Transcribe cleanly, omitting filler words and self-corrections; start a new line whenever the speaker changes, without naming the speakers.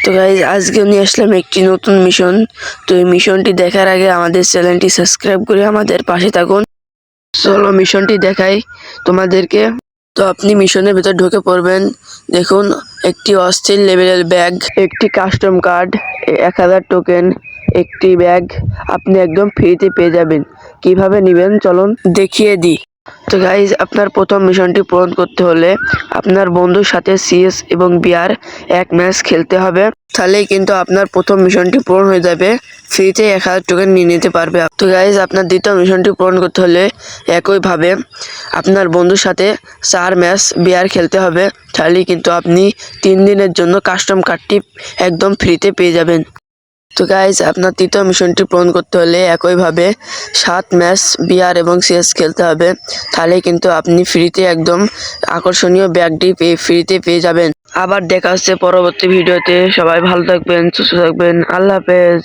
তো গাইজ আজকে নিয়ে আসলাম একটি নতুন মিশন। তো এই মিশনটি দেখার আগে আমাদের চ্যানেলটি সাবস্ক্রাইব করে আমাদের পাশে থাকুন। চলো মিশনটি দেখাই তোমাদেরকে। তো আপনি মিশনের ভেতর ঢুকে পড়বেন। দেখুন, একটি অস্থির লেভেলের ব্যাগ, একটি কাস্টম কার্ড, 1000 টোকেন, একটি ব্যাগ আপনি একদম ফ্রিতে পেয়ে যাবেন। কিভাবে নেবেন চলুন দেখিয়ে দিই। তো গাইজ, আপনার প্রথম মিশনটি পূরণ করতে হলে আপনার বন্ধুর সাথে সিএস এবং বিআর এক ম্যাচ খেলতে হবে। তাহলেই কিন্তু আপনার প্রথম মিশনটি পূরণ হয়ে যাবে, ফ্রিতে 1000 টোকেন নিয়ে নিতে পারবে। তো গাইজ, আপনার দ্বিতীয় মিশনটি পূরণ করতে হলে একইভাবে আপনার বন্ধুর সাথে 4 ম্যাচ বিআর খেলতে হবে। তাহলেই কিন্তু আপনি 3 দিনের জন্য কাস্টম কার্ডটি একদম ফ্রিতে পেয়ে যাবেন। তো গাইজ, আপনার তৃতীয় মিশনটি পূরণ করতে হলে একইভাবে 7 ম্যাচ বিআর এবং সিএস খেলতে হবে। তাহলে কিন্তু আপনি ফ্রিতে একদম আকর্ষণীয় ব্যাগটি ফ্রিতে পেয়ে যাবেন। আবার দেখা হচ্ছে পরবর্তী ভিডিওতে। সবাই ভালো থাকবেন, সুস্থ থাকবেন। আল্লাহ হাফেজ।